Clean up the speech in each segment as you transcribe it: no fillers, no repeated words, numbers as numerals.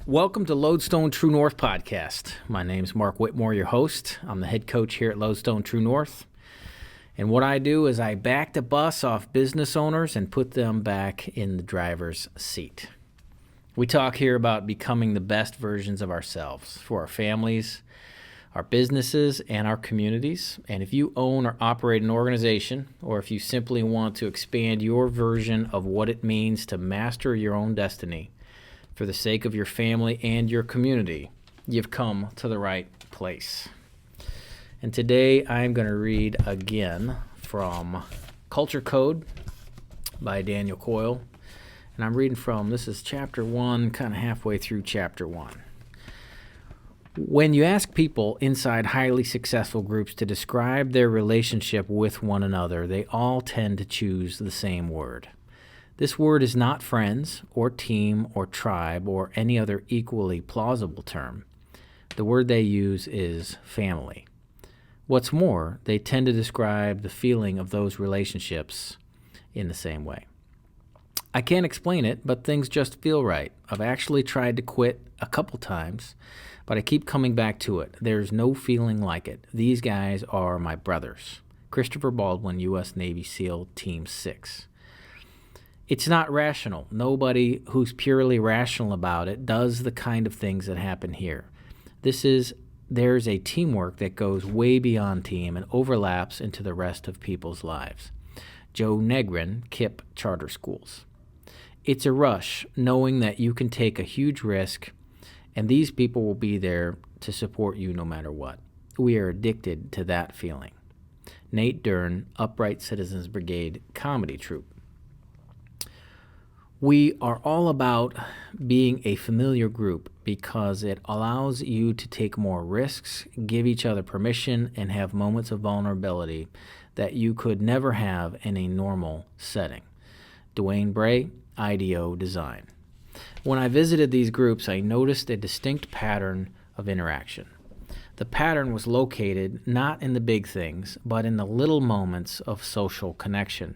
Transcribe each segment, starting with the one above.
Welcome to Lodestone True North podcast. My name's Mark Whitmore, your host. I'm the head coach here at Lodestone True North. And what I do is I back the bus off business owners and put them back in the driver's seat. We talk here about becoming the best versions of ourselves for our families, our businesses, and our communities. And if you own or operate an organization, or if you simply want to expand your version of what it means to master your own destiny for the sake of your family and your community, you've come to the right place. And today I'm going to read again from Culture Code by Daniel Coyle. And I'm reading from, this is chapter 1, kind of halfway through chapter 1. When you ask people inside highly successful groups to describe their relationship with one another, they all tend to choose the same word. This word is not friends or team or tribe or any other equally plausible term. The word they use is family. What's more, they tend to describe the feeling of those relationships in the same way. I can't explain it, but things just feel right. I've actually tried to quit a couple times, but I keep coming back to it. There's no feeling like it. These guys are my brothers. Christopher Baldwin, U.S. Navy SEAL Team 6. It's not rational. Nobody who's purely rational about it does the kind of things that happen here. There's a teamwork that goes way beyond team and overlaps into the rest of people's lives. Joe Negrin, KIPP Charter Schools. It's a rush, knowing that you can take a huge risk, and these people will be there to support you no matter what. We are addicted to that feeling. Nate Dern, Upright Citizens Brigade Comedy Troupe. We are all about being a familiar group because it allows you to take more risks, give each other permission, and have moments of vulnerability that you could never have in a normal setting. Dwayne Bray, IDEO Design. When I visited these groups, I noticed a distinct pattern of interaction. The pattern was located not in the big things, but in the little moments of social connection.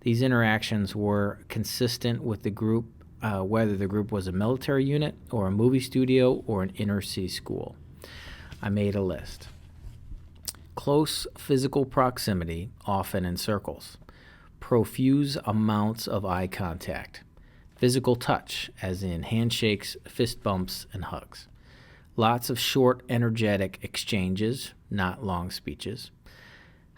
These interactions were consistent with the group, whether the group was a military unit or a movie studio or an inner city school. I made a list. Close physical proximity, often in circles. Profuse amounts of eye contact. Physical touch, as in handshakes, fist bumps, and hugs. Lots of short, energetic exchanges, not long speeches.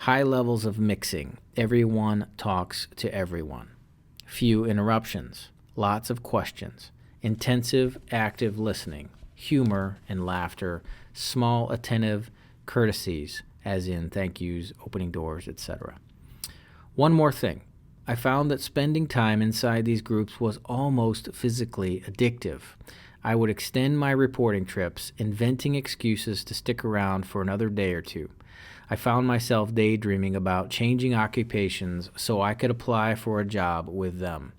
High levels of mixing. Everyone talks to everyone. Few interruptions. Lots of questions. Intensive, active listening. Humor and laughter. Small, attentive courtesies, as in thank yous, opening doors, etc. One more thing. I found that spending time inside these groups was almost physically addictive. I would extend my reporting trips, inventing excuses to stick around for another day or two. I found myself daydreaming about changing occupations so I could apply for a job with them.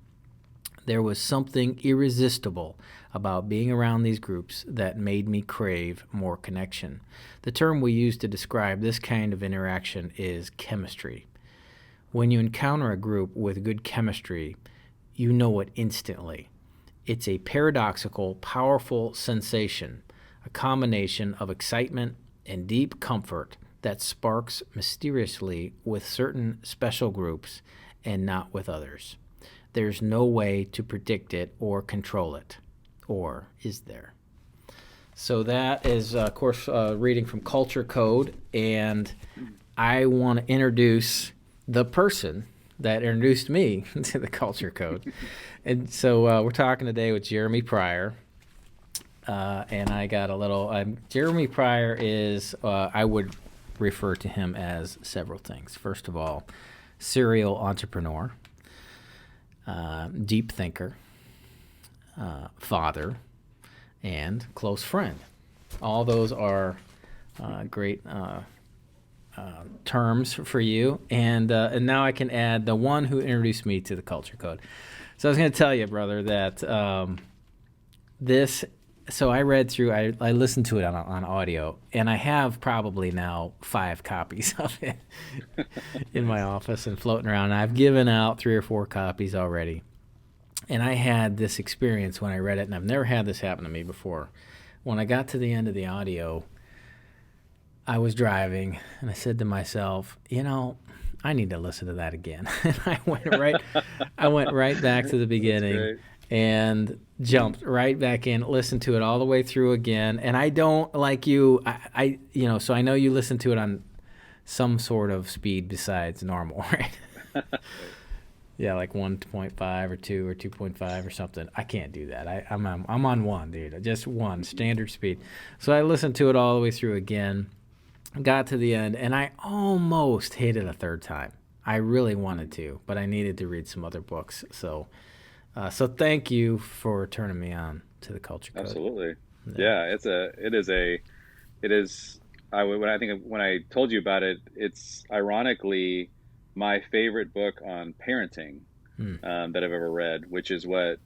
There was something irresistible about being around these groups that made me crave more connection. The term we use to describe this kind of interaction is chemistry. When you encounter a group with good chemistry, you know it instantly. It's a paradoxical, powerful sensation, a combination of excitement and deep comfort that sparks mysteriously with certain special groups and not with others. There's no way to predict it or control it. Or is there? So that is, of course, reading from Culture Code, and I want to introduce the person that introduced me to the Culture Code. And so we're talking today with Jeremy Pryor. And I got a little, Jeremy Pryor is, I would refer to him as several things. First of all, serial entrepreneur, deep thinker, father, and close friend. All those are great terms for you. And now I can add the one who introduced me to the Culture Code. So I was going to tell you, brother, that so I read through, I listened to it on audio, and I have probably now 5 copies of it in my office and floating around. I've given out 3 or 4 copies already. And I had this experience when I read it, and I've never had this happen to me before. When I got to the end of the audio, I was driving, and I said to myself, I need to listen to that again. And I went right back to the beginning and jumped right back in, listened to it all the way through again. And I don't, like you, so I know you listen to it on some sort of speed besides normal, right? Yeah, like 1.5 or 2 or 2.5 or something. I can't do that. I'm on 1, dude. Just 1 standard speed. So I listened to it all the way through again, got to the end, and I almost hit it a third time. I really wanted to, but I needed to read some other books. So thank you for turning me on to the Culture Code. Absolutely. Yeah, when I told you about it, it's ironically my favorite book on parenting that I've ever read, which is what,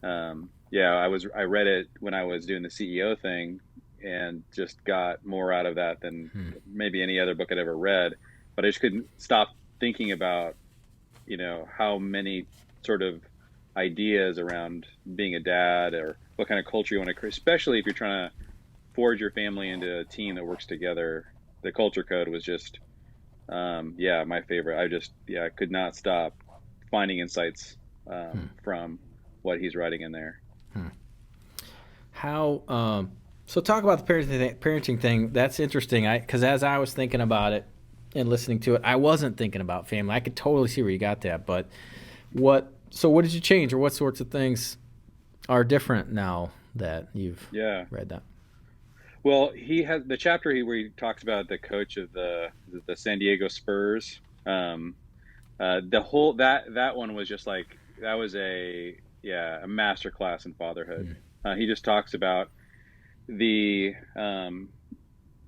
I read it when I was doing the CEO thing and just got more out of that than maybe any other book I'd ever read. But I just couldn't stop thinking about, how many sort of ideas around being a dad or what kind of culture you want to create, especially if you're trying to forge your family into a team that works together. The Culture Code was just, my favorite. I could not stop finding insights from what he's writing in there. So talk about the parenting thing. That's interesting. Because as I was thinking about it and listening to it, I wasn't thinking about family. I could totally see where you got that. But what did you change, or what sorts of things are different now that you've read that? Well, he has the chapter where he talks about the coach of the San Diego Spurs. The whole that one was just like, that was a masterclass in fatherhood. He just talks about the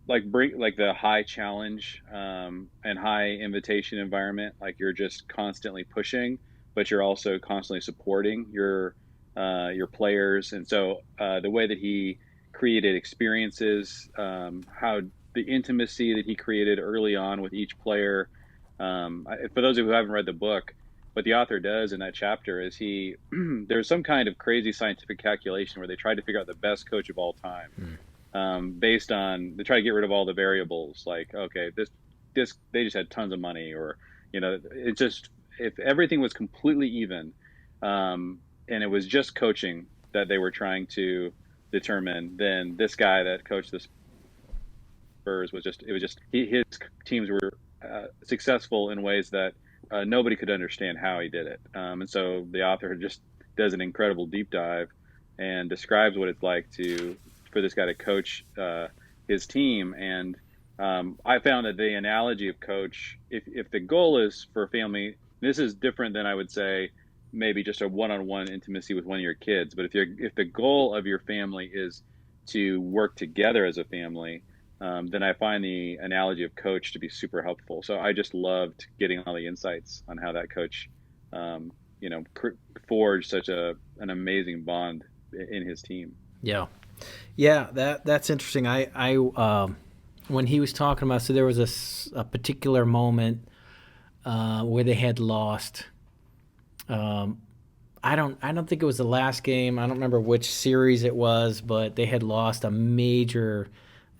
the high challenge and high invitation environment. Like, you're just constantly pushing, but you're also constantly supporting your players. And so the way that he created experiences, how the intimacy that he created early on with each player. For those of you who haven't read the book, what the author does in that chapter is there's some kind of crazy scientific calculation where they tried to figure out the best coach of all time, based on, they try to get rid of all the variables. Like, okay, this they just had tons of money, or it's just, if everything was completely even, and it was just coaching that they were trying to determine, then this guy that coached the Spurs his teams were successful in ways that nobody could understand how he did it. And so the author just does an incredible deep dive and describes what it's like for this guy to coach his team. And I found that the analogy of coach, if the goal is for a family, this is different than, I would say, maybe just a one-on-one intimacy with one of your kids. But if the goal of your family is to work together as a family, then I find the analogy of coach to be super helpful. So I just loved getting all the insights on how that coach, forged such an amazing bond in his team. Yeah, that's interesting. I when he was talking about, so there was a particular moment where they had lost. I don't think it was the last game. I don't remember which series it was, but they had lost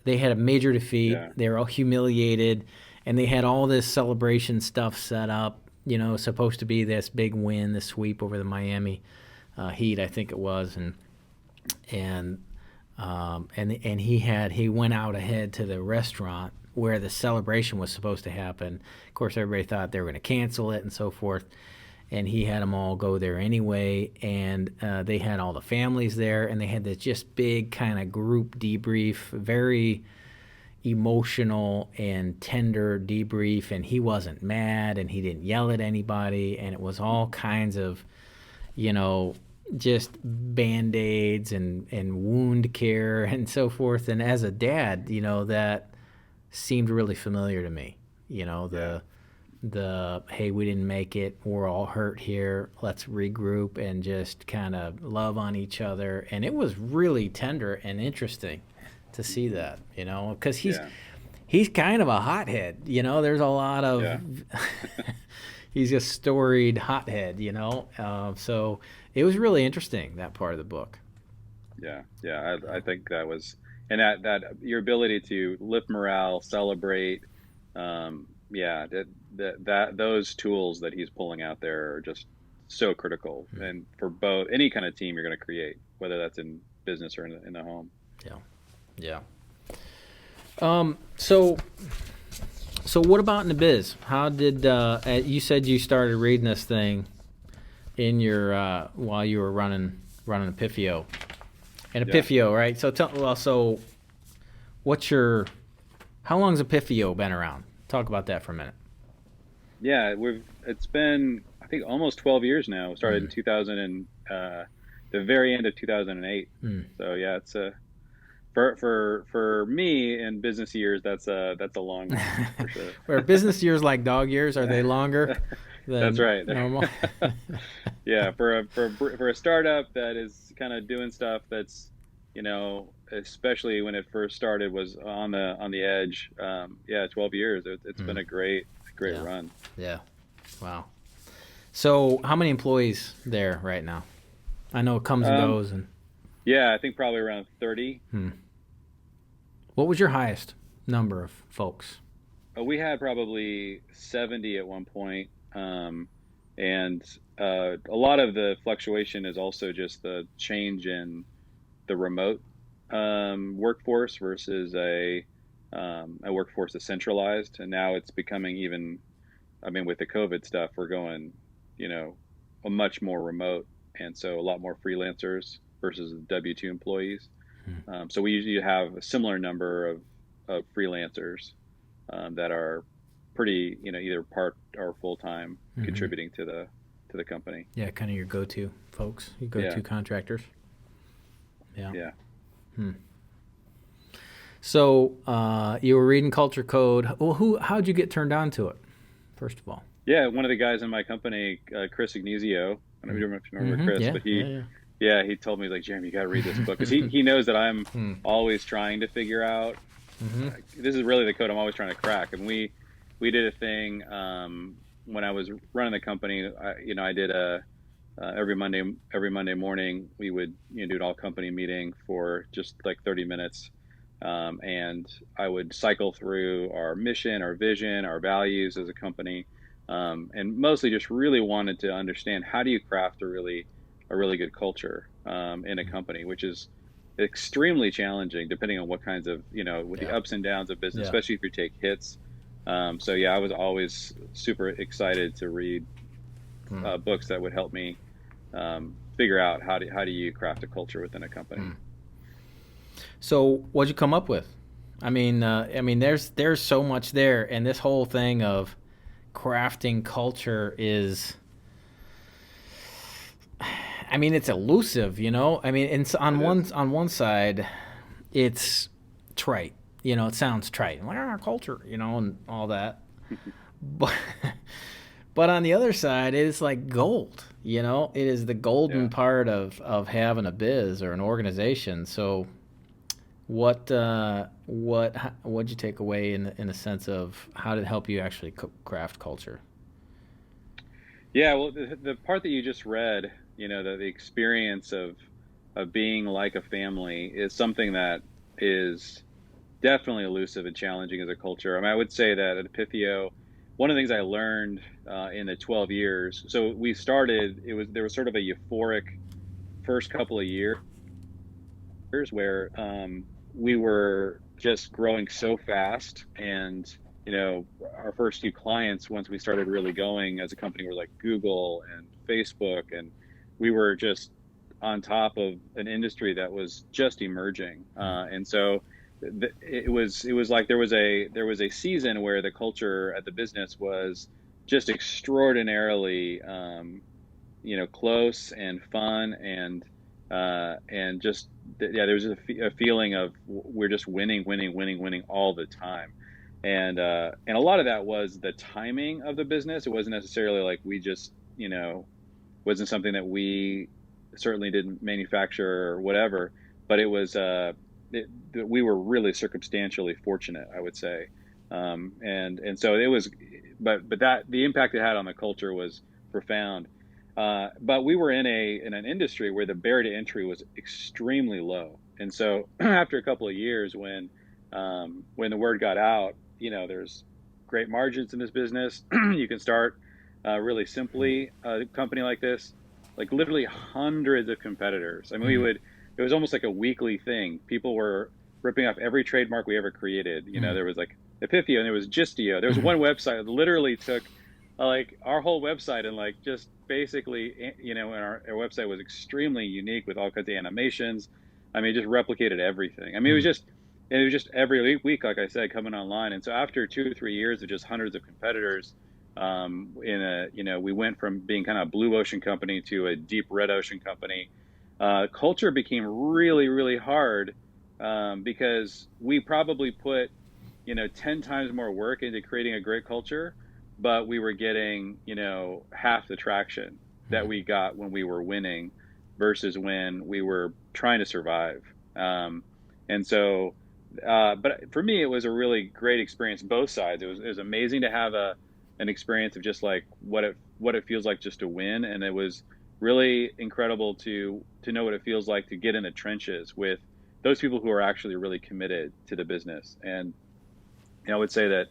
they had a major defeat. Yeah. They were all humiliated, and they had all this celebration stuff set up, supposed to be this big win, this sweep over the Miami Heat, I think it was. And he went out ahead to the restaurant where the celebration was supposed to happen. Of course, everybody thought they were going to cancel it and so forth. And he had them all go there anyway, and they had all the families there, and they had this just big kind of group debrief, very emotional and tender debrief, and he wasn't mad, and he didn't yell at anybody, and it was all kinds of, just Band-Aids and wound care and so forth. And as a dad, that seemed really familiar to me, the hey, we didn't make it, we're all hurt here, let's regroup and just kind of love on each other. And it was really tender and interesting to see that, because he's kind of a hothead, there's a lot of he's a storied hothead, you know. So it was really interesting, that part of the book. Yeah, yeah. I think that was, and that your ability to lift morale, celebrate, yeah, that those tools that he's pulling out there are just so critical, and for both any kind of team you're going to create, whether that's in business or in the home. Yeah, yeah. So what about in the biz? How did you said you started reading this thing in your while you were running Epipheo and Yeah. Epipheo, right? So so what's your how long's Epipheo been around? Talk about that for a minute. Yeah, it's been I think almost 12 years now. It started in 2000 and the very end of 2008. So yeah, it's a for me in business years that's a long one for sure. Where business years like dog years, are they longer That's than right. normal? Yeah, for a startup that is kind of doing stuff that's, especially when it first started was on the edge. Yeah, 12 years. It's been a great Yeah. run. Yeah. Wow. So how many employees there right now? I know it comes and goes. And Yeah, I think probably around 30. what was your highest number of folks? We had probably 70 at one point. And a lot of the fluctuation is also just the change in the remote workforce versus a workforce that's centralized. And now it's becoming even, I mean, with the COVID stuff, we're going, a much more remote. And so a lot more freelancers versus W-2 employees. So we usually have a similar number of freelancers that are pretty, either part or full-time contributing to the company. Yeah, kind of your go-to folks, your go-to contractors. Yeah. Yeah. So you were reading Culture Code. Well, how'd you get turned on to it, first of all? Yeah, one of the guys in my company, Chris Ignizio, I don't know if you remember Chris, Yeah, but he told me, like, Jeremy, you got to read this book, because he knows that I'm always trying to figure out. This is really the code I'm always trying to crack. And we did a thing when I was running the company. I did every Monday morning we would do an all company meeting for just like 30 minutes, and I would cycle through our mission, our vision, our values as a company, and mostly just really wanted to understand, how do you craft a really good culture in a company, which is extremely challenging depending on what kinds of, with the ups and downs of business, especially if you take hits. So yeah, I was always super excited to read books that would help me figure out how do you craft a culture within a company. So what'd you come up with? I mean, there's so much there, and this whole thing of crafting culture is, it's elusive, and on one side, it's trite, it sounds trite, like culture, and all that, but on the other side, it's like gold, it is the golden part of having a biz or an organization. So what'd you take away in the sense of how did it help you actually craft culture? Yeah, well, the part that you just read, the experience of being like a family is something that is definitely elusive and challenging as a culture. I mean, I would say that at Epipheo, one of the things I learned in the 12 years, so we started, there was sort of a euphoric first couple of years where we were just growing so fast, and our first few clients, once we started really going as a company, were like Google and Facebook, and we were just on top of an industry that was just emerging, and so it was like there was a season where the culture at the business was just extraordinarily close and fun, and just there was a feeling of we're just winning all the time. And a lot of that was the timing of the business. It wasn't necessarily like we just, wasn't something that we certainly didn't manufacture or whatever, but it was, we were really circumstantially fortunate, I would say, And so it was, but that the impact it had on the culture was profound. But we were in an industry where the barrier to entry was extremely low, and so after a couple of years, when the word got out, there's great margins in this business. You can start really simply a company like this, like literally hundreds of competitors. I mean, Mm-hmm. it was almost like a weekly thing. People were ripping off every trademark we ever created. There was like Epipheo and there was Gistio. There was one website that literally took like our whole website and like just basically, and our website was extremely unique with all kinds of animations. I mean, it just replicated everything. I mean, it was just every week, like I said, coming online. And so after 2 or 3 years of just hundreds of competitors, we went from being kind of a blue ocean company to a deep red ocean company. Culture became really, really hard because we probably put 10 times more work into creating a great culture, but we were getting half the traction that we got when we were winning versus when we were trying to survive. And so but for me it was a really great experience, both sides. It was amazing to have an experience of just like what it feels like just to win, and it was really incredible to know what it feels like to get in the trenches with those people who are actually really committed to the business. And I would say that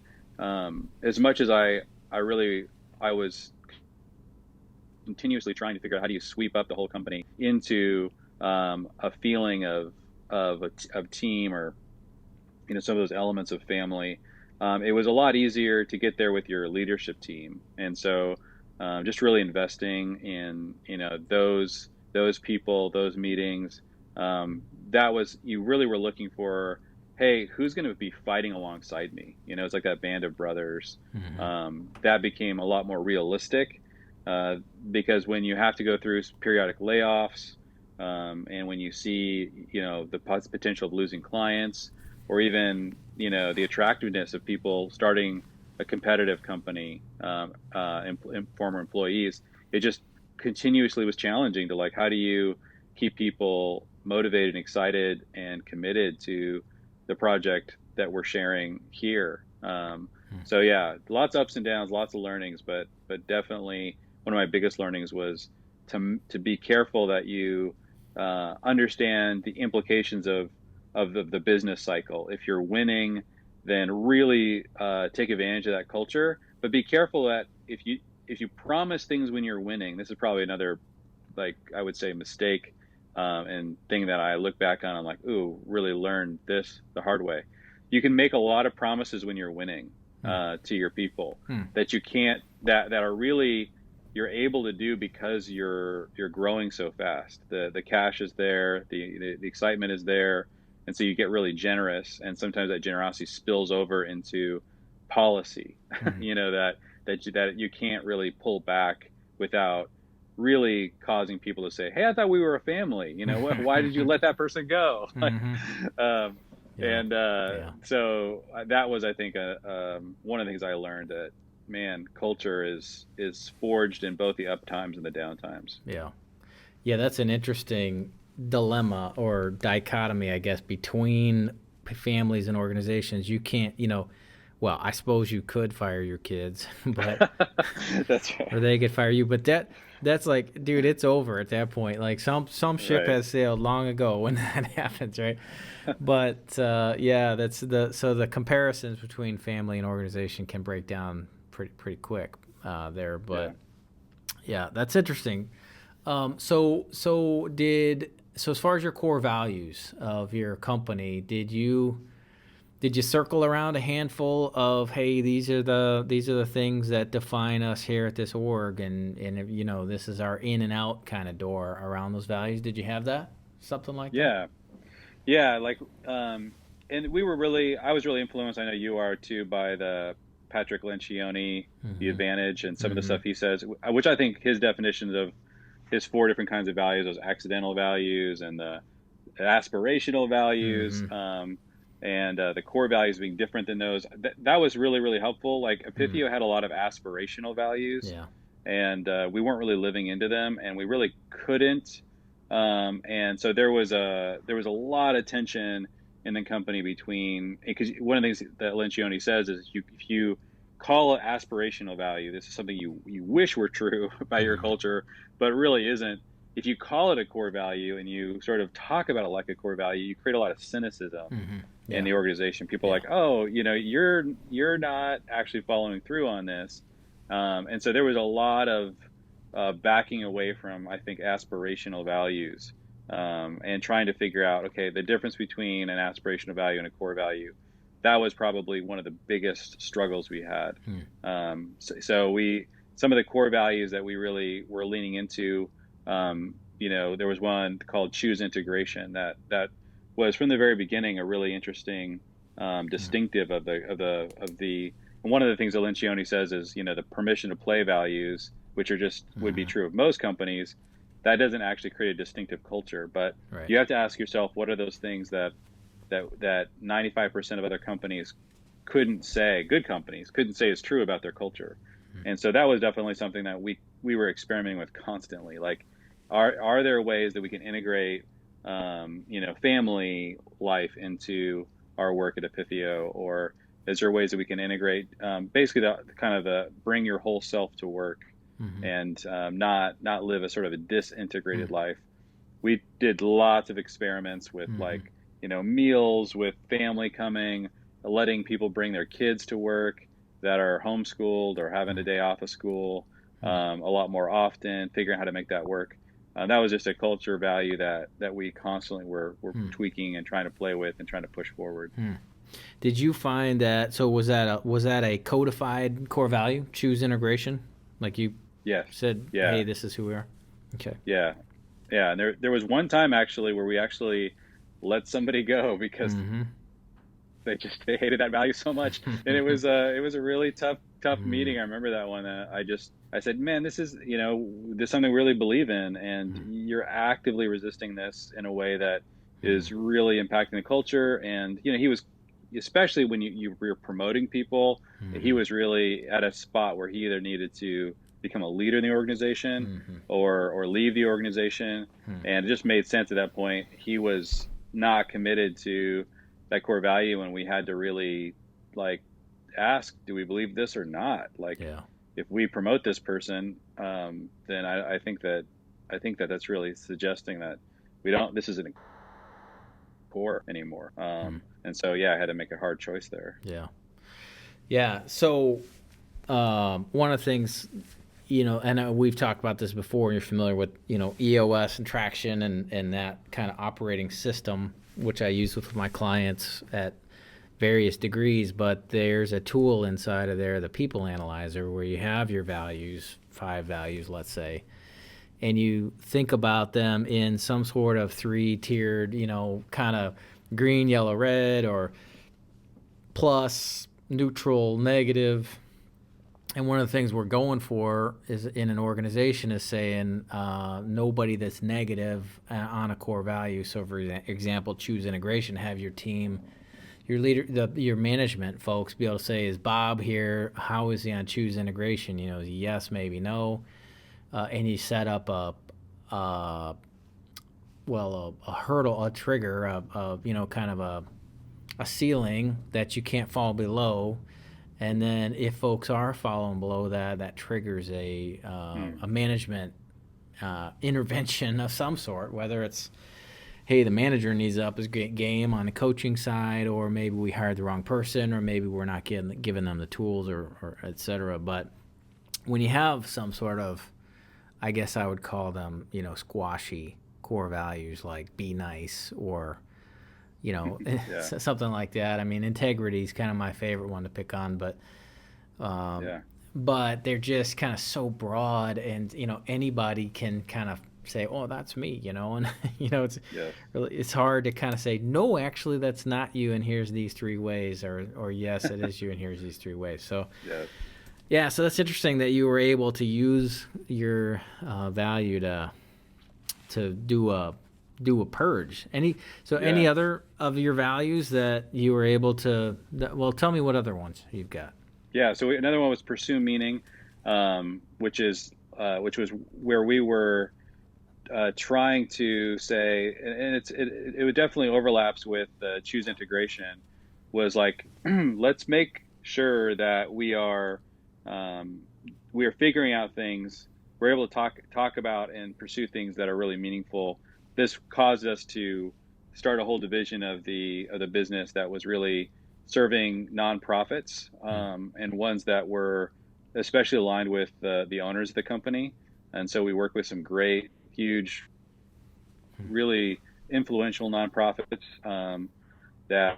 as much as I was continuously trying to figure out how do you sweep up the whole company into a feeling of team, or some of those elements of family. It was a lot easier to get there with your leadership team, and so just really investing in those people, those meetings. That was, you really were looking for, hey, who's going to be fighting alongside me? It's like that band of brothers. That became a lot more realistic because when you have to go through periodic layoffs, and when you see, the potential of losing clients, or even, the attractiveness of people starting a competitive company, former employees, it just continuously was challenging to like, how do you keep people motivated and excited and committed to the project that we're sharing here. So yeah, lots of ups and downs, lots of learnings, but definitely one of my biggest learnings was to be careful that you understand the implications of the business cycle. If you're winning, then really take advantage of that culture, but be careful that if you promise things when you're winning, this is probably another, like, I would say, mistake and thing that I look back on. I'm like, ooh, really learned this the hard way. You can make a lot of promises when you're winning to your people that you can't, that are really, you're able to do because you're growing so fast. The cash is there, the excitement is there, and so you get really generous, and sometimes that generosity spills over into policy. that you can't really pull back without really causing people to say, hey, I thought we were a family. Why did you let that person go? um, Yeah. and Yeah. so that was, I think, one of the things I learned, that man, culture is forged in both the up times and the down times. Yeah. Yeah, that's an interesting dilemma or dichotomy, I guess, between families and organizations. You can't, well, I suppose you could fire your kids, but That's or right. they could fire you, but that's like, dude, it's over at that point. Like some ship Right. has sailed long ago when that happens, right? But yeah, that's the comparisons between family and organization can break down pretty quick there. Yeah. But yeah, that's interesting. So as far as your core values of your company, did you circle around a handful of, hey, these are the things that define us here at this org, and this is our in and out kind of door around those values? Did you have that, something like that? Yeah. Yeah. Like, and I was really influenced, I know you are too, by the Patrick Lencioni, The Mm-hmm. Advantage, and some of the Mm-hmm. stuff he says, which I think his definitions of his four different kinds of values, those accidental values and the aspirational values, Mm-hmm. and the core values being different than those. That was really, really helpful. Like Mm. Epipheo had a lot of aspirational values, Yeah. and we weren't really living into them, and we really couldn't. And so there was a lot of tension in the company between, because one of the things that Lencioni says is if you call it aspirational value, this is something you wish were true about your Mm-hmm. culture, but really isn't. If you call it a core value and you sort of talk about it like a core value, you create a lot of cynicism Mm-hmm. in Yeah. the organization. People are Yeah. like, oh, you're not actually following through on this, and so there was a lot of backing away from, I think, aspirational values, and trying to figure out, okay, the difference between an aspirational value and a core value. That was probably one of the biggest struggles we had. Mm. So some of the core values that we really were leaning into, there was one called choose integration that was from the very beginning a really interesting, Mm. distinctive of the. And one of the things that Lencioni says is, the permission to play values, which are just would be Mm-hmm. true of most companies, that doesn't actually create a distinctive culture. But Right. you have to ask yourself, what are those things that 95% of other companies couldn't say, good companies couldn't say is true about their culture. Mm. And so that was definitely something that we were experimenting with constantly. Like, are there ways that we can integrate, family life into our work at Epipheo, or is there ways that we can integrate, basically the kind of the bring your whole self to work, Mm-hmm. and not live a sort of a disintegrated Mm. life. We did lots of experiments with, Mm-hmm. like, meals with family coming, letting people bring their kids to work that are homeschooled or having a day off of school, Mm. a lot more often, figuring out how to make that work. That was just a culture value that we constantly were Mm. tweaking and trying to play with and trying to push forward. Mm. Did you find that? So was that a codified core value? Choose integration, like you Yes. said. Hey, Yeah. this is who we are. Okay. Yeah. Yeah. And there was one time actually where we actually let somebody go because Mm-hmm. they hated that value so much, and it was a really tough meeting. Mm. I remember that one. I said, man, this is something we really believe in, and Mm. you're actively resisting this in a way that Mm. is really impacting the culture. And he was, especially when you're promoting people, he Mm-hmm. was really at a spot where he either needed to become a leader in the organization Mm-hmm. or leave the organization. Mm. And it just made sense at that point. He was not committed to that core value, and we had to really, like, ask, do we believe this or not? Like, Yeah. if we promote this person, then I think that that's really suggesting that we don't this isn't core anymore. Mm. And so, yeah, I had to make a hard choice there. Yeah. Yeah. So one of the things, and we've talked about this before. You're familiar with, EOS and traction and that kind of operating system, which I use with my clients at various degrees. But there's a tool inside of there, the people analyzer, where you have your values, 5 values, let's say, and you think about them in some sort of 3-tiered, kind of green, yellow, red, or plus, neutral, negative. And one of the things we're going for is in an organization is saying nobody that's negative on a core value. So, for example, choose integration. Have your team, your leader, your management folks be able to say, "Is Bob here? How is he on choose integration? Is he yes, maybe no?" And you set up a hurdle, a trigger, kind of a ceiling that you can't fall below. And then if folks are following below that, that triggers a management intervention of some sort, whether it's, hey, the manager needs to up his game on the coaching side, or maybe we hired the wrong person, or maybe we're not giving them the tools, or et cetera. But when you have some sort of, I guess I would call them, squashy core values like be nice, or Yeah. something like that. I mean, integrity is kind of my favorite one to pick on, but Yeah. but they're just kind of so broad, and anybody can kind of say, "Oh, that's me," and it's Yes. really, it's hard to kind of say, "No, actually, that's not you, and here's these 3 ways," or "Yes, it is you, and here's these 3 ways." So Yes. yeah, so that's interesting that you were able to use your value to do a purge. Any Yeah. other of your values that you were able to? Well, tell me what other ones you've got. Yeah. So another one was pursue meaning, which was where we were trying to say, and it would definitely overlaps with the choose integration, was like, let's make sure that um, we are figuring out things. We're able to talk about and pursue things that are really meaningful. This caused us to start a whole division of the business that was really serving nonprofits, and ones that were especially aligned with the owners of the company. And so we work with some great, huge, really influential nonprofits, that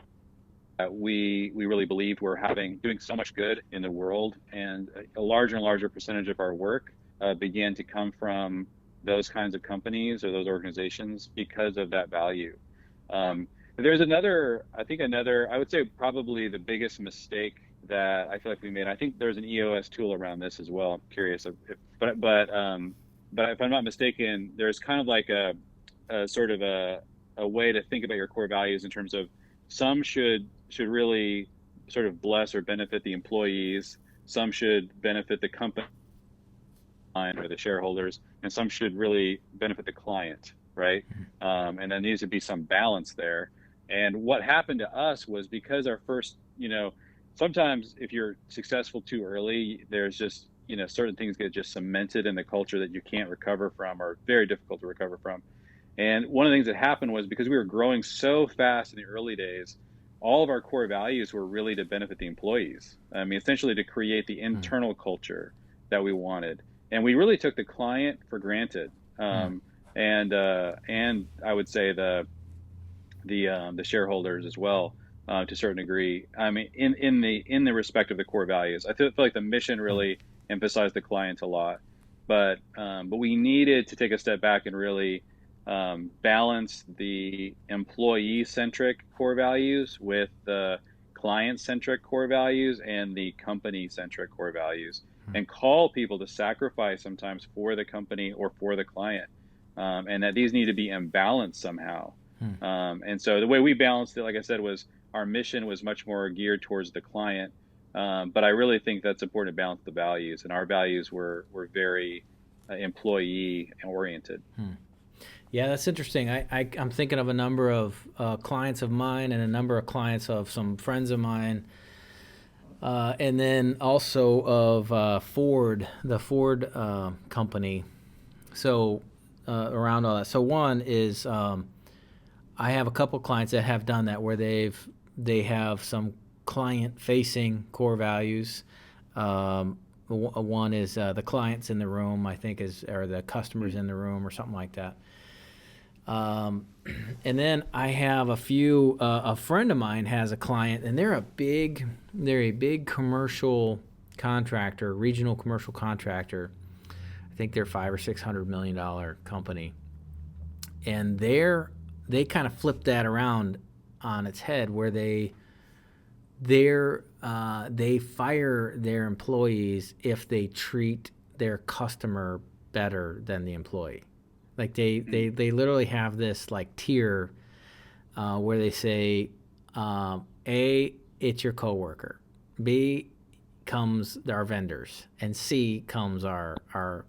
we really believed were doing so much good in the world, and a larger and larger percentage of our work began to come from those kinds of companies or those organizations because of that value. Um, there's I would say probably the biggest mistake that I feel like we made. I think there's an EOS tool around this as well. I'm curious but if I'm not mistaken, there's kind of like a sort of a way to think about your core values in terms of some should really sort of bless or benefit the employees, some should benefit the company or the shareholders, and some should really benefit the client, right? And there needs to be some balance there. And what happened to us was, because our first, sometimes if you're successful too early, there's just, certain things get just cemented in the culture that you can't recover from, or very difficult to recover from. And one of the things that happened was, because we were growing so fast in the early days, all of our core values were really to benefit the employees. I mean, essentially to create the internal culture that we wanted. And we really took the client for granted. And I would say the shareholders as well, to a certain degree. I mean, in the respect of the core values, I feel like the mission really emphasized the client a lot, but we needed to take a step back and really balance the employee-centric core values with the client-centric core values and the company-centric core values, and call people to sacrifice sometimes for the company or for the client, and that these need to be in balance somehow. And so the way we balanced it, like I said, was our mission was much more geared towards the client, but I really think that's important to balance the values, and our values were very employee-oriented. Yeah, that's interesting. I'm thinking of a number of clients of mine and a number of clients of some friends of mine, and then also of Ford, the Ford company. So around all that. So one is I have a couple clients that have done that, where they have some client-facing core values. One is the clients in the room, I think, or the customers in the room, or something like that. And then I have a friend of mine has a client, and they're a big commercial contractor, regional commercial contractor. I think they're $500 or $600 million company. And they kind of flipped that around on its head, where they fire their employees if they treat their customer better than the employee. Like they literally have this like tier where they say, A, it's your coworker, B comes our vendors, and C comes our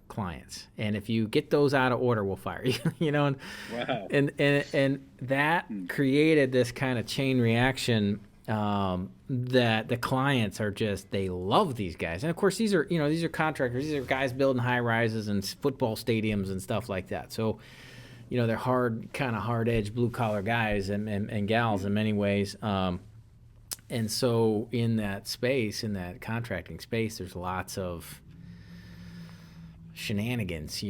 clients. And if you get those out of order, we'll fire you. And, Wow. and that created this kind of chain reaction, that the clients are they love these guys. And of course, these are contractors. These are guys building high rises and football stadiums and stuff like that. So, they're hard edged blue collar guys and gals in many ways. And so in that contracting space, there's lots of shenanigans,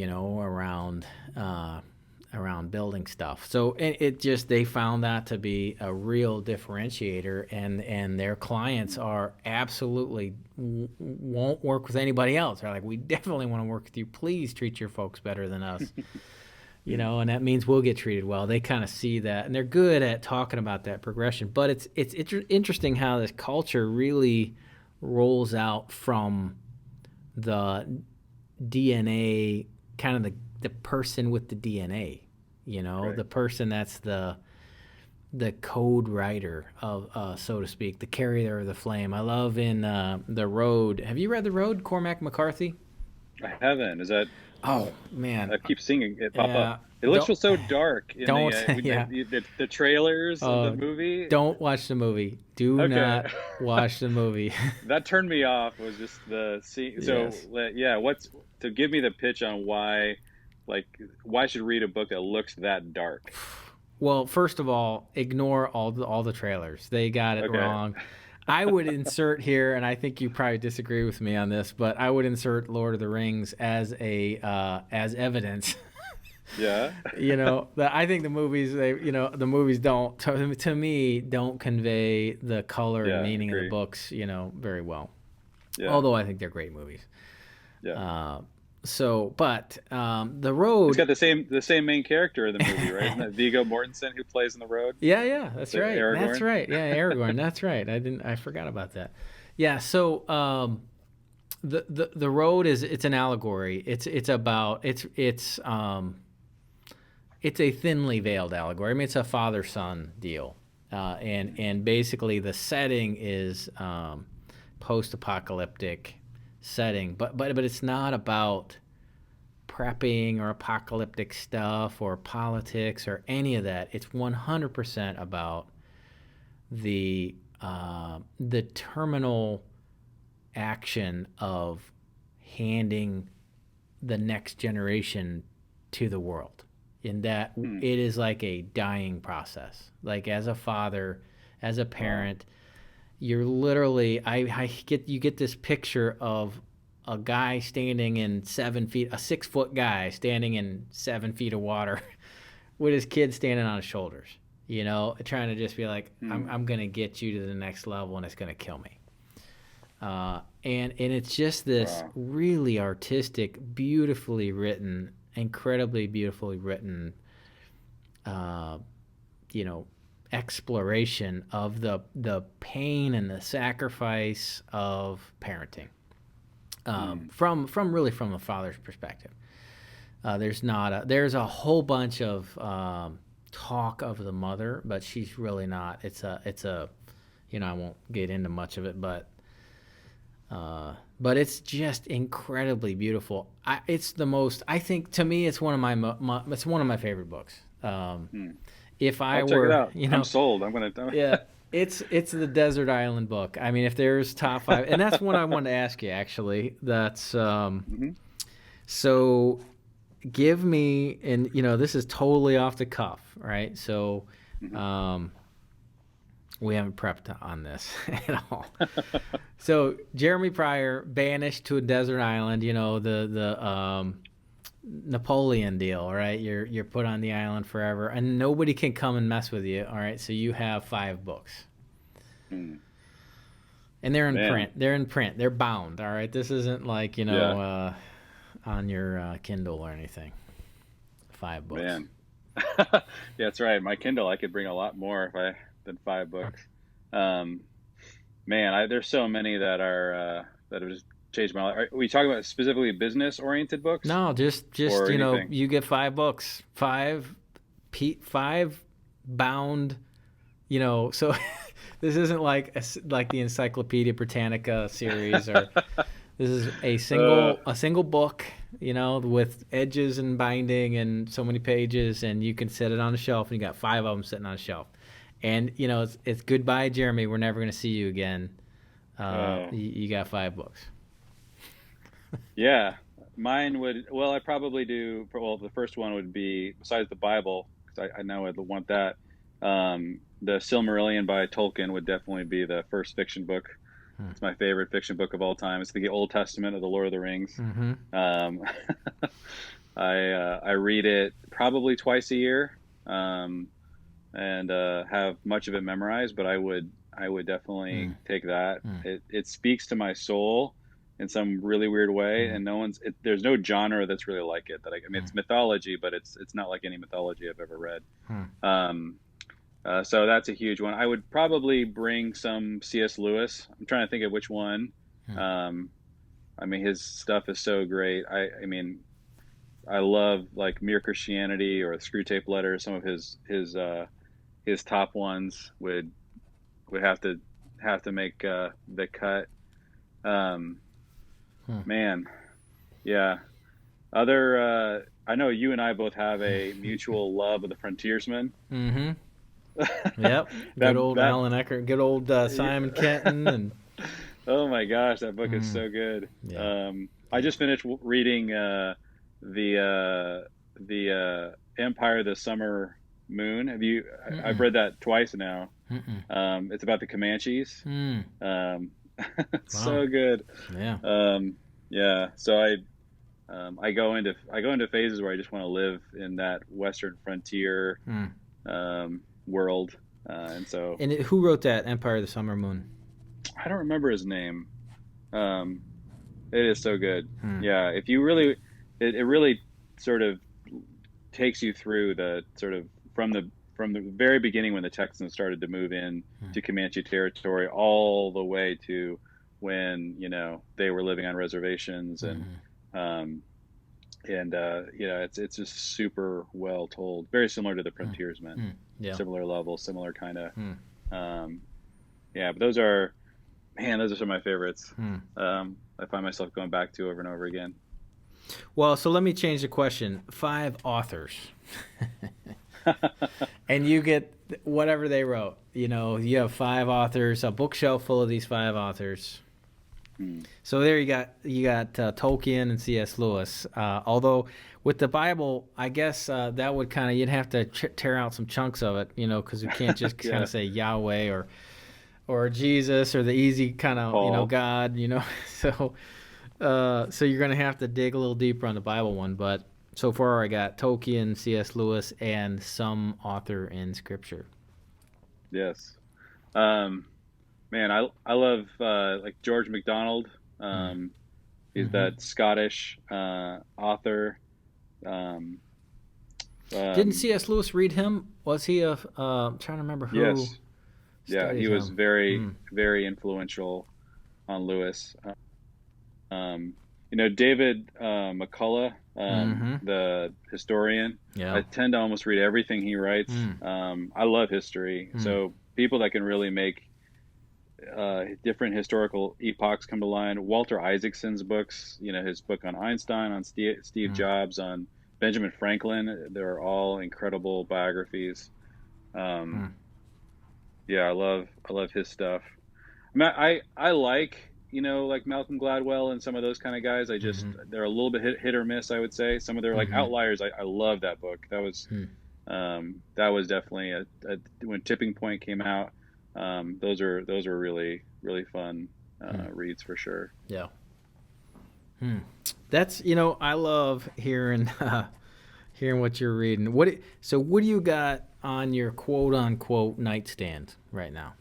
around building stuff. So they found that to be a real differentiator, and their clients are absolutely won't work with anybody else. They're like, we definitely want to work with you. Please treat your folks better than us. And that means we'll get treated well. They kind of see that, and they're good at talking about that progression. But it's interesting how this culture really rolls out from the DNA, kind of the person with the DNA, Right. the person that's the code writer of, so to speak, the carrier of the flame. I love in The Road. Have you read The Road, Cormac McCarthy? I haven't. Is that? Oh man, I keep seeing it pop up. yeah. It looks Don't so dark in the don't yeah. the trailers of the Oh, movie. don't watch the movie. Do Okay. not watch the movie. That turned me off was just the scene. Yes. So yeah, what's to give me the pitch on why, like, why I should read a book that looks that dark? Well, first of all, ignore all the trailers. They got it Okay. wrong. I would insert here, and I think you probably disagree with me on this, but I would insert Lord of the Rings as a as evidence. Yeah. I think the movies don't to me don't convey the color and Yeah. meaning of the Agree. books, very well. Yeah. Although I think they're great movies. Yeah. Uh, but the It's road. got the same main character in the movie, right? Isn't that Viggo Mortensen who plays in the road? Yeah, that's The right. That's Aragorn. right. Yeah, Aragorn. That's right. I forgot about that. Yeah. So the road it's an allegory. It's a thinly veiled allegory. I mean, it's a father son deal, and basically the setting is post apocalyptic setting, but it's not about prepping or apocalyptic stuff or politics or any of that. It's 100% about the terminal action of handing the next generation to the world. In that Hmm. it is like a dying process. Like as a father, as a Wow. parent, you're literally you get this picture of a guy standing in 7 feet, a 6 foot guy standing in 7 feet of water with his kid standing on his shoulders, trying to just be like, Hmm. I'm gonna get you to the next level and it's gonna kill me. And it's just this Wow. really artistic, beautifully written, incredibly beautifully written, uh, you know, exploration of the pain and the sacrifice of parenting, Hmm. from the father's perspective. There's a whole bunch of talk of the mother, but she's really not. It's a I won't get into much of it, but it's just incredibly beautiful. It's the most. I think to me, it's one of it's one of my favorite books. Hmm. If I I'll check it were, out. I'm sold. I'm gonna. yeah, it's the desert island book. I mean, if there's top five, and that's one I wanted to ask you actually. That's Hmm. so. Give me, and this is totally off the cuff, right? So, Hmm. um, we haven't prepped on this at all. So Jeremy Pryor banished to a desert island. The Napoleon deal, right? You're put on the island forever, and nobody can come and mess with you. All right, so you have 5 books, Hmm. and they're in Man. print. They're in print. They're bound. All right, this isn't like Yeah. on your Kindle or anything. 5 books. Man. Yeah, that's right. My Kindle, I could bring a lot more if I than 5 books. Um, Man, there's so many that have just changed my life. Are we talking about specifically business oriented books No, just or anything? you get 5 books, five bound. So this isn't like the Encyclopedia Britannica series, or this is a Uh, single book, with edges and binding and so many pages, and you can set it on a shelf, and you got 5 of them sitting on a shelf, and it's goodbye, Jeremy. We're never gonna see you again. oh, You got 5 books. yeah. Mine would, well, I probably do. Well, the first one would be, besides the Bible, because I know I'd want that. The Silmarillion by Tolkien would definitely be the first fiction book. Hmm. It's my favorite fiction book of all time. It's the Old Testament of the Lord of the Rings. Mm-hmm. Um, I read it probably twice a year, um, and have much of it memorized. But I would definitely Mm. take that. Mm. It speaks to my soul in some really weird way, Mm. and there's no genre that's really like it. I mean, Mm. it's mythology, but it's not like any mythology I've ever read. Mm. Um, so that's a huge one. I would probably bring some C.S. Lewis. I'm trying to think of which one. Mm. Um, I mean, his stuff is so great. I mean, I love like Mere Christianity or Screwtape Letters. Some of his top ones would have to make the cut. Um, Mm. man, Yeah. Other, I know you and I both have a mutual love of the frontiersmen. Mm-hmm. Yep. Good That old that Alan Eckhart. Good old Simon Kenton. And oh my gosh, that book is mm, so good. yeah. I just finished reading the Empire of the Summer Moon. Have you? I've Mm-mm. read that twice now. Mm-mm. It's about the Comanches. Mm. Um, Wow. so good. Yeah. Um, yeah. So I go into phases where I just want to live in that Western frontier Mm. world, and so And who wrote that Empire of the Summer Moon? I don't remember his name. Um, it is so good. Hmm. Yeah, if you really, it really sort of takes you through the sort of from the very beginning when the Texans started to move in Hmm. to Comanche territory, all the way to when they were living on reservations Mm-hmm. um, it's just super well told, very similar to the Hmm. Frontiersmen, Hmm. Yeah. similar level, similar kind of Hmm. um, yeah. But those are some of my favorites. Hmm. I find myself going back to over and over again. Well, so let me change the question. 5 authors. And you get whatever they wrote. You have 5 authors, a bookshelf full of these 5 authors. Hmm. So there you got Tolkien and C.S. Lewis. Although with the Bible, I guess that would kind of you'd have to tear out some chunks of it, because you can't just kind Yeah, of say Yahweh or Jesus or the easy kind of Paul. God. So so you're gonna have to dig a little deeper on the Bible one. But so far, I got Tolkien, C.S. Lewis, and some author in Scripture. Yes. Um, Man, I love like George MacDonald. Hmm. He's Mm-hmm. that Scottish author. Um, Didn't um, C.S. Lewis read him? Was he a? I'm trying to remember who yes, yeah, studied he was him. very Hmm. very influential on Lewis. David McCullough, Mm-hmm. the historian. Yeah. I tend to almost read everything he writes. Hmm. I love history, Hmm. so people that can really make different historical epochs come to mind. Walter Isaacson's books, his book on Einstein, on Steve Hmm. Jobs, on Benjamin Franklin, they're all incredible biographies. Um, Hmm. yeah, I love his stuff. I mean, I like like Malcolm Gladwell and some of those kind of guys. I just Mm-hmm. they're a little bit hit or miss, I would say. Some of their like Mm-hmm. outliers. I love that book. That was definitely when Tipping Point came out. Those are really really fun Hmm. reads for sure. Yeah. Hmm. That's I love hearing hearing what you're reading. So what do you got on your quote unquote nightstand right now?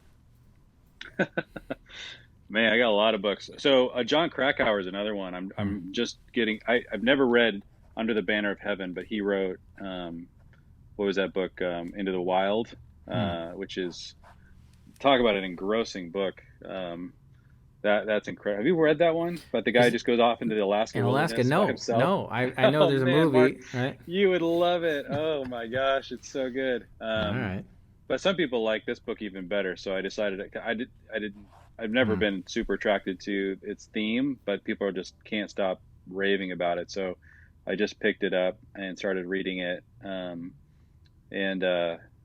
Man, I got a lot of books. So John Krakauer is another one. Hmm. I'm just getting. I've never read Under the Banner of Heaven, but he wrote what was that book? Into the Wild, Hmm. which is talk about an engrossing book. That's incredible. Have you read that one? But the guy Is just goes off into the Alaska in Alaska? wilderness by No, himself. no. I know Oh there's a man, Mark, movie, right? you would love it. Oh my gosh, it's so good. All right. But some people like this book even better, so I decided I didn't I've never Hmm. been super attracted to its theme, but people are just can't stop raving about it. So I just picked it up and started reading it. And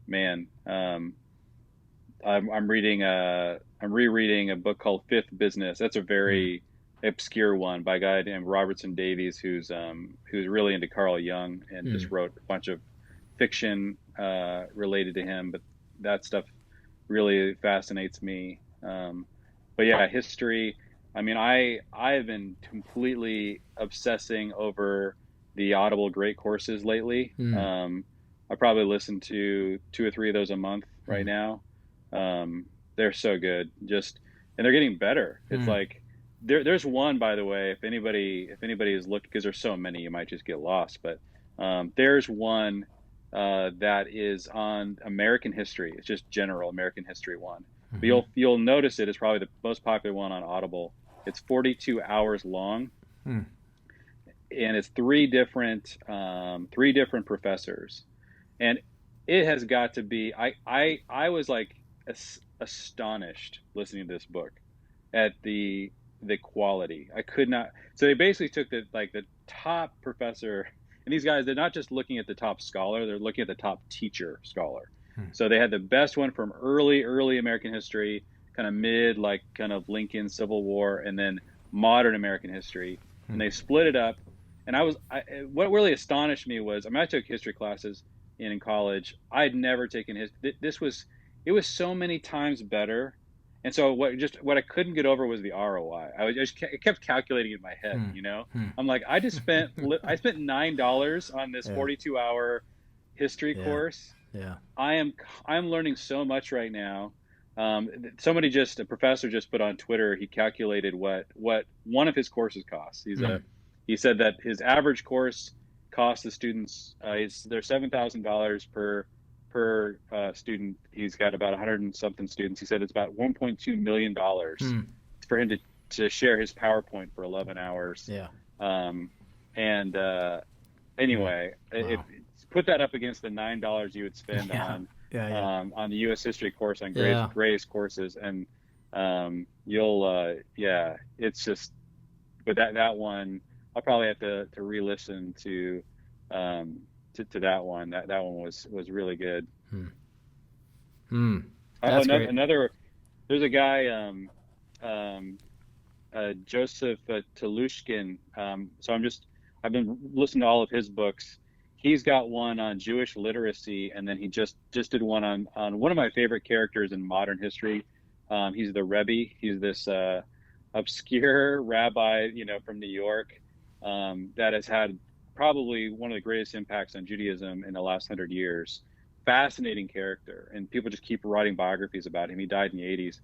man, I'm rereading a book called Fifth Business. That's a Hmm. very obscure one by a guy named Robertson Davies, who's really into Carl Jung and Hmm. just wrote a bunch of fiction related to him. But that stuff really fascinates me. But yeah, history. I mean, I have been completely obsessing over the Audible Great Courses lately. Hmm. I probably listen to 2 or 3 of those a month right Hmm. now. They're so good, and they're getting better. It's Hmm. like there's one, by the way, if anybody is looking, because there's so many, you might just get lost. But there's one that is on American history. It's just general American history one. But Hmm. you'll notice it's probably the most popular one on Audible. It's 42 hours long, Hmm. and it's three different professors, and it has got to be. I was like astonished listening to this book at the the quality. I could not. So they basically took the top professor, and these guys, they're not just looking at the top scholar, they're looking at the top teacher scholar. So they had the best one from early American history, kind of mid, like kind of Lincoln Civil War, and then modern American history. And they split it up. And what really astonished me was, I mean, I took history classes in college. I'd never taken history. It was so many times better. And so what I couldn't get over was the ROI. I kept calculating in my head, you know. I'm like, I spent $9 on this 42-hour history course. Yeah. I'm learning so much right now. A professor just put on Twitter, he calculated what one of his courses costs. He said that his average course costs the students, they're $7,000 per student. He's got about 100 and something students. He said it's about $1.2 million for him to share his PowerPoint for 11 hours. Yeah. Anyway, Wow. Put that up against the $9 you would spend on the U.S. history course, on greatest courses, and it's just. But that one, I'll probably have to re-listen to that one. That one was really good. That's great. There's a guy, Joseph Telushkin. So I've been listening to all of his books. He's got one on Jewish literacy, and then he just did one on one of my favorite characters in modern history. He's the Rebbe. He's this obscure rabbi, from New York, that has had probably one of the greatest impacts on Judaism in the last 100 years. Fascinating character, and people just keep writing biographies about him. He died in the 80s.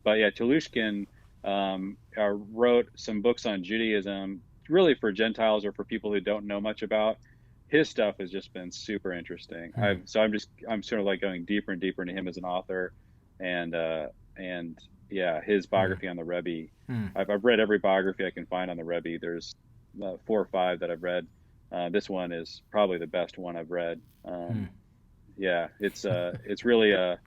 But yeah, Telushkin wrote some books on Judaism, really for Gentiles or for people who don't know much about. His stuff has just been super interesting. I'm sort of like going deeper and deeper into him as an author, and his biography on the Rebbe. I've read every biography I can find on the Rebbe. There's 4 or 5 that I've read. This one is probably the best one I've read. It's really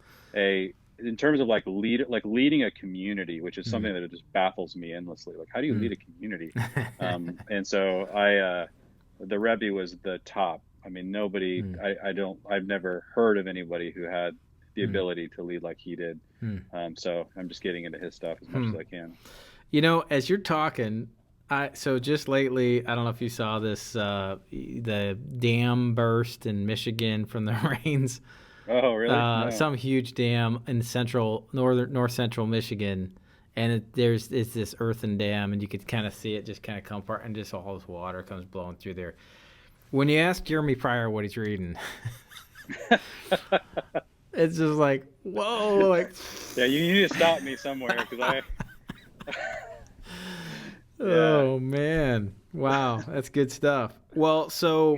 in terms of leading a community, which is something that just baffles me endlessly. Like, how do you lead a community? And so the Rebbe was the top. I mean, nobody. I've never heard of anybody who had the ability to lead like he did. So I'm just getting into his stuff as much as I can. As you're talking, so just lately, I don't know if you saw this, the dam burst in Michigan from the rains. Oh, really? No. Some huge dam in north central Michigan, and it's this earthen dam, and you could kind of see it just kind of come apart, and just all this water comes blowing through there. When you ask Jeremy Pryor what he's reading, it's just like, whoa, like. Yeah, you need to stop me somewhere, because I. Oh man, wow, that's good stuff. Well, so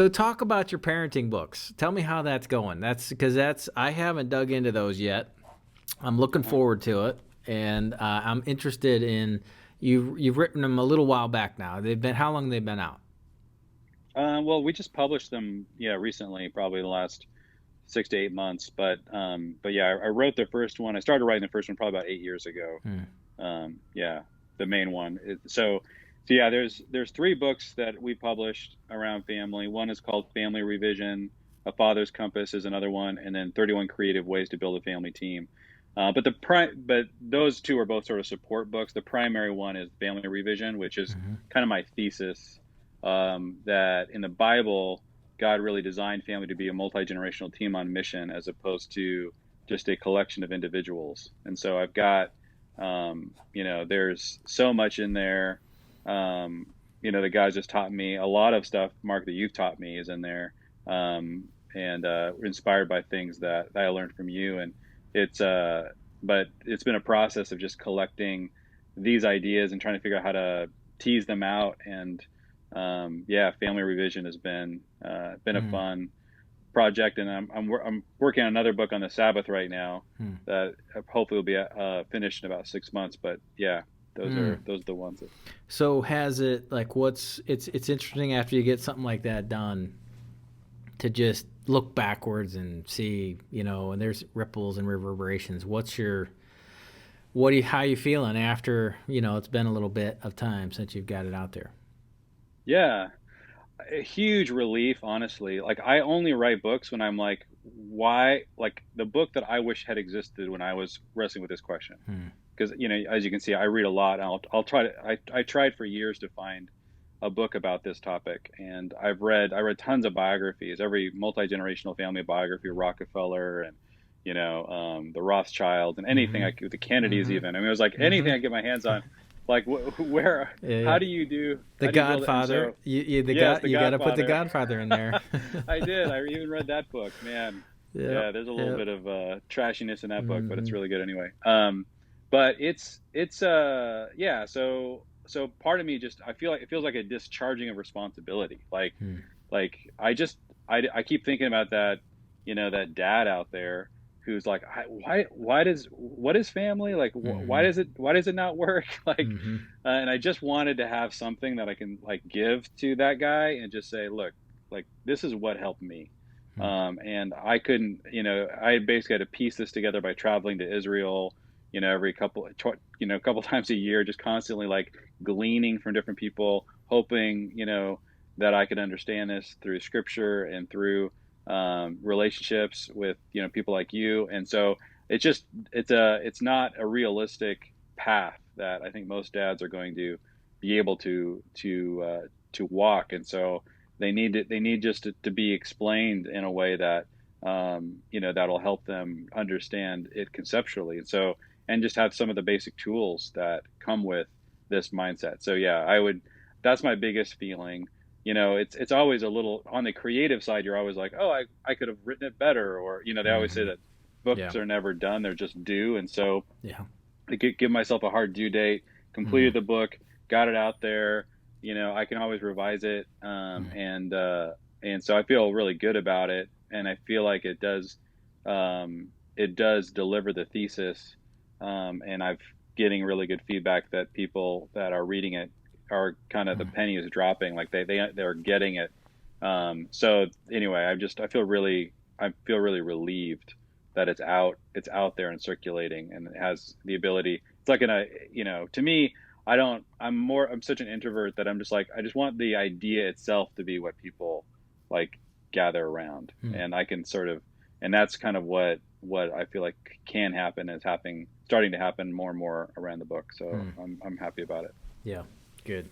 talk about your parenting books. Tell me how that's going. I haven't dug into those yet. I'm looking forward to it, and I'm interested in. You've written them a little while back now. How long they've been out? Well, we just published them, recently, probably the last 6 to 8 months. But yeah, I wrote the first one. I started writing the first one probably about 8 years ago. The main one. So yeah, there's 3 books that we published around family. One is called Family Revision. A Father's Compass is another one, and then 31 Creative Ways to Build a Family Team. But those 2 are both sort of support books. The primary one is Family Revision, which is kind of my thesis, that in the Bible, God really designed family to be a multi-generational team on mission, as opposed to just a collection of individuals. And so I've got, there's so much in there. The guys just taught me a lot of stuff. Mark, that you've taught me is in there, and inspired by things that I learned from you. And but it's been a process of just collecting these ideas and trying to figure out how to tease them out. And Family Revision has been a fun project, and I'm working on another book on the Sabbath right now that hopefully will be finished in about 6 months. But yeah, those are the ones. So has it it's interesting after you get something like that done to just look backwards and see, and there's ripples and reverberations. What's your how you feeling after, it's been a little bit of time since you've got it out there? Yeah, a huge relief, honestly. Like I only write books when I'm like, why? Like the book that I wish had existed when I was wrestling with this question. Hmm. Because as you can see, I read a lot. And I'll try to. I tried for years to find a book about this topic, and I read tons of biographies, every multi-generational family biography, Rockefeller and the Rothschilds and anything Mm-hmm. I could, the Kennedys Mm-hmm. even. I mean, it was like Mm-hmm. anything I could get my hands on. Like where? Yeah, How yeah. do you do? The How do you build it? And Godfather. so yes, The You got to put the Godfather. Godfather in there. I did. I even read that book. Man, Yep. yeah, there's a little Yep. bit of trashiness in that book, but it's Mm-hmm. really good anyway. But it's yeah. So part of me just I feel like it feels like a discharging of responsibility. Hmm. Like I keep thinking about that that dad out there who's like why does what is family like Mm-hmm. why does it not work like Mm-hmm. and I just wanted to have something that I can like give to that guy and just say look like this is what helped me and I couldn't I basically had to piece this together by traveling to Israel every couple times a year just constantly like gleaning from different people hoping that I could understand this through scripture and through relationships with people like you and so it's just it's not a realistic path that I think most dads are going to be able to walk and so they need just to be explained in a way that that'll help them understand it conceptually and so and just have some of the basic tools that come with this mindset so yeah I would that's my biggest feeling it's always a little on the creative side you're always like oh I could have written it better or they always say Mm-hmm. that Yeah. books are never done they're just due and so Yeah. I could give myself a hard due date completed the book got it out there I can always revise it Mm-hmm. and so I feel really good about it and I feel like it does deliver the thesis and I've getting really good feedback that people that are reading it are kind of the penny is dropping like they're getting it so anyway I feel really relieved that it's out there and circulating and it has the ability it's like in a to me I'm such an introvert that I'm just like I just want the idea itself to be what people like gather around Mm-hmm. and I can sort of and that's kind of what I feel like can happen is happening starting to happen more and more around the book so Mm-hmm. I'm happy about it. Yeah. Good.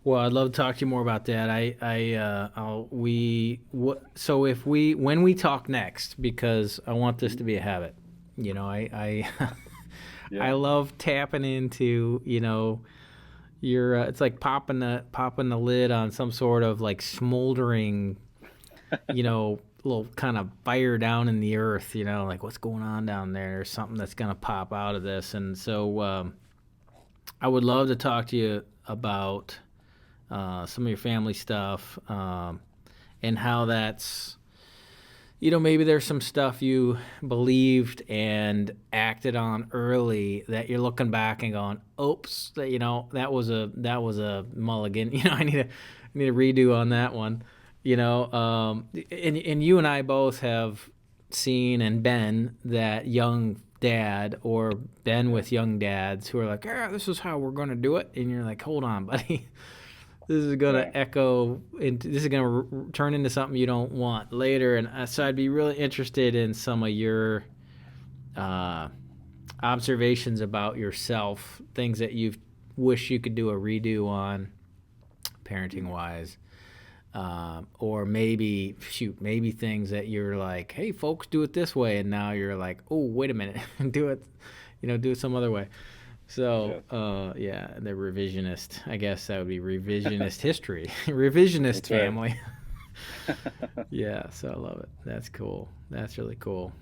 Well, I'd love to talk to you more about that. So if when we talk next, because I want this Mhm. to be a habit, I Yeah. love tapping into, it's like popping the lid on some sort of like smoldering, little kind of fire down in the earth, like what's going on down there? There's something that's going to pop out of this. And so, I would love to talk to you about some of your family stuff, and how that's, maybe there's some stuff you believed and acted on early that you're looking back and going, oops, that was a mulligan. I need a redo on that one. And you and I both have seen and been that young dad or been Yeah. with young dads who are like, yeah, this is how we're going to do it. And you're like, hold on, buddy. This is going Right. to echo, this is going to turn into something you don't want later. And so I'd be really interested in some of your uh, observations about yourself, things that you wish you could do a redo on parenting Mm. wise. Or maybe things that you're like, hey, folks, do it this way, and now you're like, oh, wait a minute, do it some other way. So, Yes. yeah, the revisionist, I guess that would be revisionist history, revisionist That's right. family. Yeah, so I love it. That's cool. That's really cool.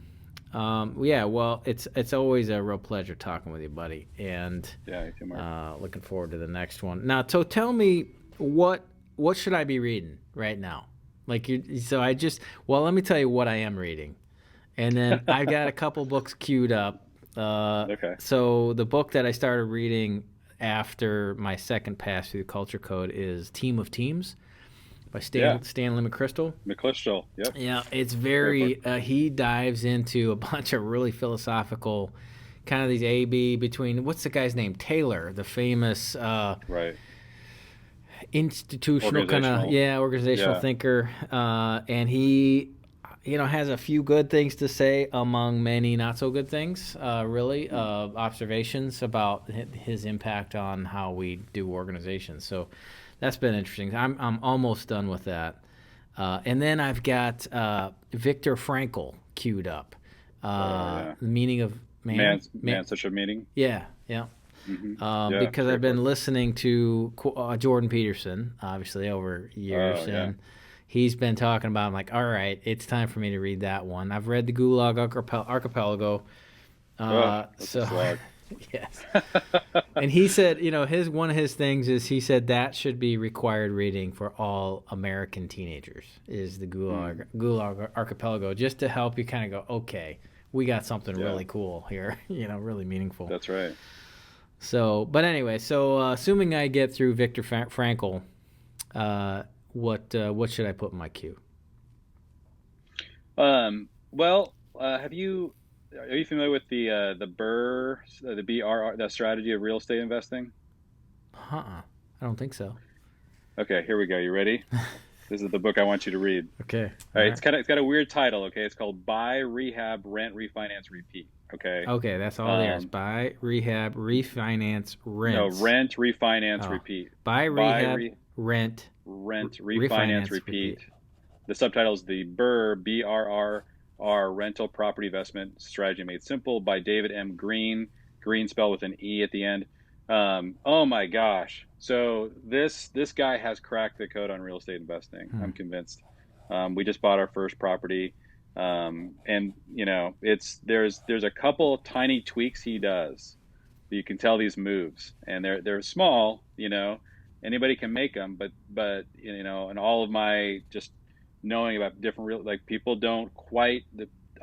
Yeah, well, it's always a real pleasure talking with you, buddy, and Yeah, you too, Mark. looking forward to the next one. Now, so tell me what should I be reading right now? Like you, so I just well, let me tell you what I am reading, and then I've got a couple books queued up. Okay. So the book that I started reading after my second pass through the Culture Code is Team of Teams by Yeah. Stanley McChrystal. McClistrel. Yep. Yeah, it's Great book. very. He dives into a bunch of really philosophical kind of these A-B between, what's the guy's name? Taylor, the famous Right. institutional kind of, Organizational. organizational Yeah. thinker. And he, has a few good things to say among many not so good things, really, observations about his impact on how we do organizations. So that's been interesting. I'm almost done with that. And then I've got Viktor Frankl queued up. Yeah. The meaning of man. Man, such a meeting. Yeah, yeah. Yeah. Because I've Great been book. listening to Jordan Peterson, obviously, over years, Oh, yeah. and he's been talking about. I'm like, all right, it's time for me to read that one. I've read the Gulag Archipelago. Oh, that's a So slog. yes, and he said, his one of his things is he said that should be required reading for all American teenagers is the Gulag Archipelago, just to help you kind of go, okay, we got something Yeah. really cool here, really meaningful. That's right. So, but anyway, assuming I get through Viktor Frankl, what should I put in my queue? Well, are you familiar with the BRRR, the BRR, the strategy of real estate investing? I don't think so. Okay, here we go. You ready? This is the book I want you to read. Okay. All right, it's got a weird title. Okay, it's called Buy, Rehab, Rent, Refinance, Repeat. Okay. Okay, that's all there is. Buy, rehab, refinance, rent. No, rent, refinance, repeat. Buy, rehab, rent, refinance, repeat. The subtitle is the BRRR, BRRR, Rental Property Investment Strategy Made Simple by David M. Green. Green spelled with an E at the end. Oh my gosh! So this guy has cracked the code on real estate investing. I'm convinced. We just bought our first property, and there's a couple tiny tweaks he does. You can tell these moves, and they're small. Anybody can make them, but and all of my just knowing about different people don't quite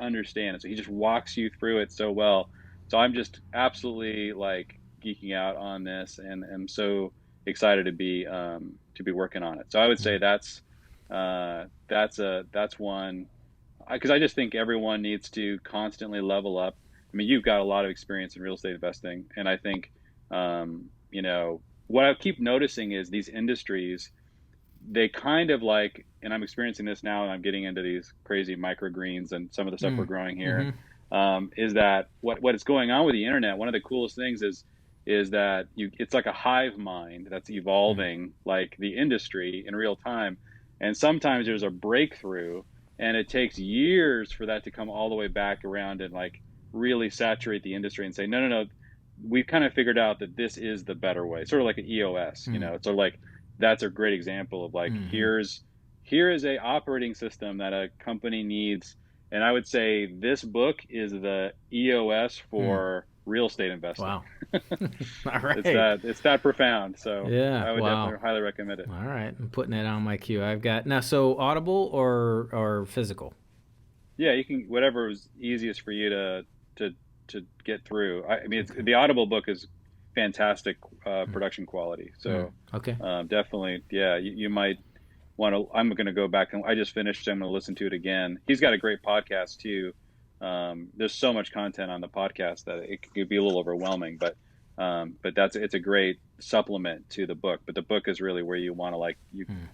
understand it. So he just walks you through it so well. So I'm just absolutely geeking out on this, and I'm so excited to be working on it. So I would say that's one, because I just think everyone needs to constantly level up. I mean, you've got a lot of experience in real estate investing, and I think what I keep noticing is these industries, they kind of and I'm experiencing this now, and I'm getting into these crazy microgreens and some of the stuff we're growing here. Is that what is going on with the internet? One of the coolest things is that it's like a hive mind that's evolving like the industry in real time, and sometimes there's a breakthrough, and it takes years for that to come all the way back around and really saturate the industry and say no, we've kind of figured out that this is the better way, sort of like an EOS. So that's a great example of here is a operating system that a company needs. And I would say this book is the EOS for real estate investing. Wow. All right. It's that profound. So yeah, I would definitely highly recommend it. All right. I'm putting it on my queue. I've got now, so Audible or physical? Yeah, you can, whatever is easiest for you to get through. I mean, the Audible book is fantastic production quality. So okay. Definitely, yeah, you might want to. I'm going to go back, and I just finished. I'm going to listen to it again. He's got a great podcast too. There's so much content on the podcast that it could be a little overwhelming, but it's a great supplement to the book. But the book is really where you want to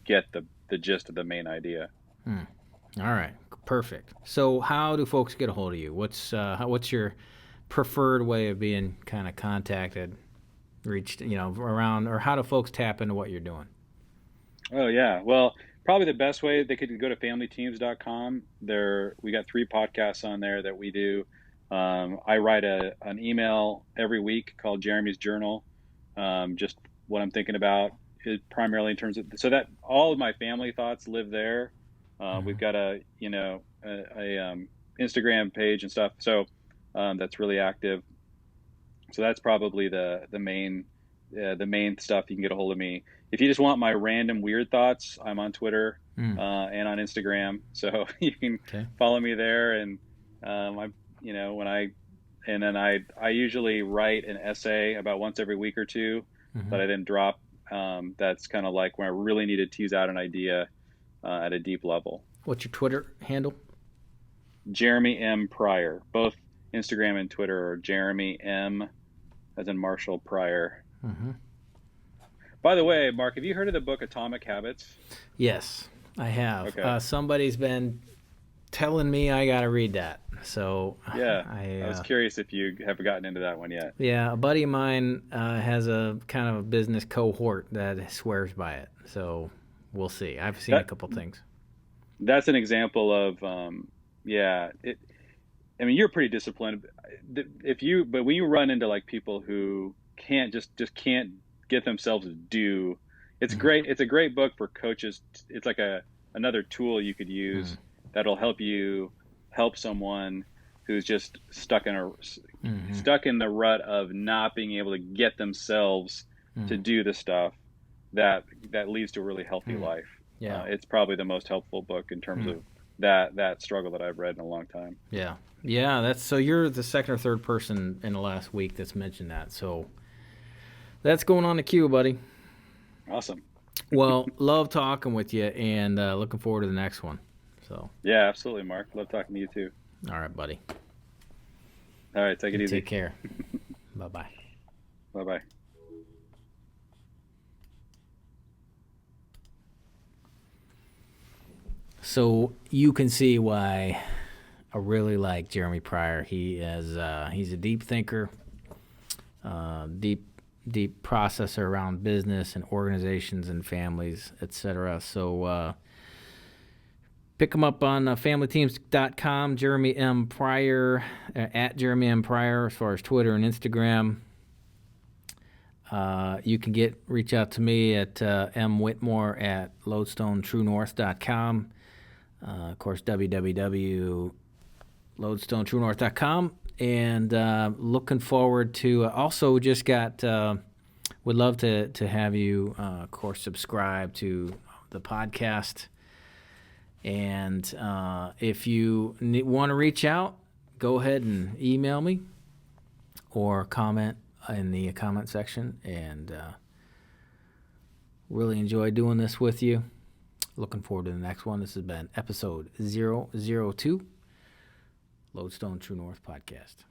get the gist of the main idea. All right, perfect. So how do folks get a hold of you? What's your preferred way of being kind of contacted, reached, around, or how do folks tap into what you're doing? Oh yeah, well, probably the best way, they could go to familyteams.com. We got 3 podcasts on there that we do. I write an email every week called Jeremy's Journal, just what I'm thinking about, is primarily in terms of, so that all of my family thoughts live there. We've got a Instagram page and stuff, so that's really active. So that's probably the main stuff you can get a hold of me. If you just want my random weird thoughts, I'm on Twitter and on Instagram, so you can follow me there. And I usually write an essay about once every week or two that I then drop. That's kind of like when I really need to tease out an idea at a deep level. What's your Twitter handle? Jeremy M. Pryor, both Instagram and Twitter are Jeremy M, as in Marshall Pryor. Mm-hmm. By the way, Mark, have you heard of the book Atomic Habits? Yes, I have. Okay. Somebody's been telling me I got to read that. So Yeah. I was curious if you have gotten into that one yet. Yeah, a buddy of mine has a kind of a business cohort that swears by it. So we'll see. I've seen a That couple things. that's an example of yeah, I mean, you're pretty disciplined. But when you run into like people who just can't get themselves to do, it's Mm. great. It's a great book for coaches. It's like another tool you could use that'll help you help someone who's just Mm-hmm. stuck in the rut of not being able to get themselves to do the stuff that leads to a really healthy life. Yeah. It's probably the most helpful book in terms of that struggle that I've read in a long time. Yeah. Yeah, so you're the second or third person in the last week that's mentioned that. So that's going on the queue, buddy. Awesome. Well, love talking with you, and looking forward to the next one. So Yeah, absolutely, Mark. Love talking to you too. all right, buddy. All right, take it easy. Take care. Bye-bye. Bye-bye. So you can see why I really like Jeremy Pryor. He's a deep thinker, deep processor around business and organizations and families, etc. So pick him up on familyteams.com. Jeremy M. Pryor, at Jeremy M. Pryor, as far as Twitter and Instagram. You can reach out to me at mwhitmore@lodestonetruenorth.com. Of course, www.lodestonetruenorth.com. And looking forward to also just got would love to have you, of course, subscribe to the podcast. And if you want to reach out, go ahead and email me or comment in the comment section. And really enjoy doing this with you. Looking forward to the next one. This has been episode 002, Lodestone True North Podcast.